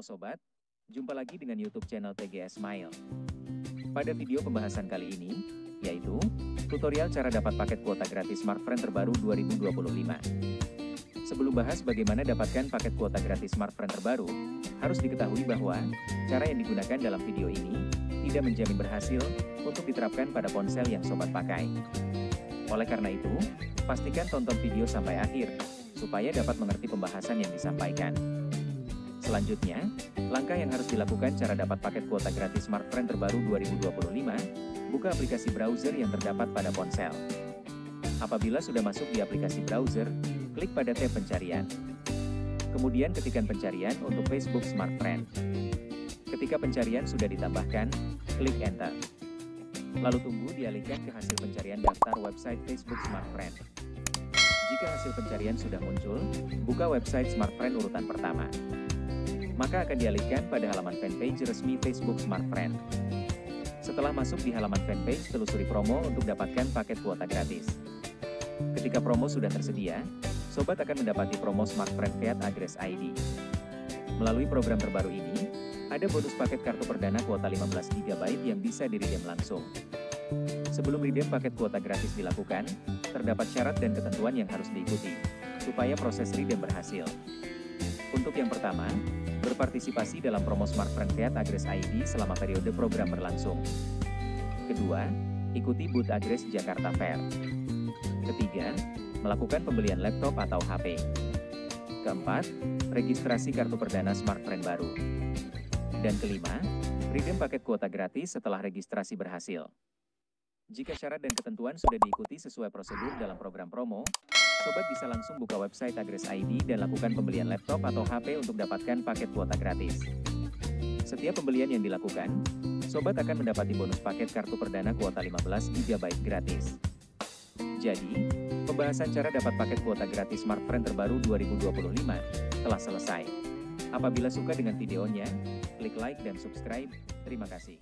Sobat, jumpa lagi dengan YouTube channel TGS Smile. Pada video pembahasan kali ini, yaitu tutorial cara dapat paket kuota gratis smartfren terbaru 2025. Sebelum bahas bagaimana dapatkan paket kuota gratis smartfren terbaru, harus diketahui bahwa cara yang digunakan dalam video ini tidak menjamin berhasil untuk diterapkan pada ponsel yang sobat pakai. Oleh karena itu, pastikan tonton video sampai akhir, supaya dapat mengerti pembahasan yang disampaikan. Selanjutnya, langkah yang harus dilakukan cara dapat paket kuota gratis smartfren terbaru 2025, buka aplikasi browser yang terdapat pada ponsel. Apabila sudah masuk di aplikasi browser, klik pada tab pencarian. Kemudian ketikkan pencarian untuk Facebook Smartfren. Ketika pencarian sudah ditambahkan, klik Enter. Lalu tunggu dialihkan ke hasil pencarian daftar website Facebook Smartfren. Jika hasil pencarian sudah muncul, buka website Smartfren urutan pertama. Maka akan dialihkan pada halaman fanpage resmi Facebook Smartfren. Setelah masuk di halaman fanpage, telusuri promo untuk dapatkan paket kuota gratis. Ketika promo sudah tersedia, sobat akan mendapati promo Smartfren Fiat Agres ID. Melalui program terbaru ini, ada bonus paket kartu perdana kuota 15 GB yang bisa di-redeem langsung. Sebelum redeem paket kuota gratis dilakukan, terdapat syarat dan ketentuan yang harus diikuti, supaya proses redeem berhasil. Untuk yang pertama, berpartisipasi dalam promo Smartfren Fiat Agres ID selama periode program berlangsung. Kedua, ikuti booth Agres Jakarta Fair. Ketiga, melakukan pembelian laptop atau HP. Keempat, registrasi kartu perdana smartfren baru. Dan kelima, redeem paket kuota gratis setelah registrasi berhasil. Jika syarat dan ketentuan sudah diikuti sesuai prosedur dalam program promo, sobat bisa langsung buka website Agres ID dan lakukan pembelian laptop atau HP untuk dapatkan paket kuota gratis. Setiap pembelian yang dilakukan, sobat akan mendapati bonus paket kartu perdana kuota 15 GB gratis. Jadi, pembahasan cara dapat paket kuota gratis smartfren terbaru 2025 telah selesai. Apabila suka dengan videonya, klik like dan subscribe. Terima kasih.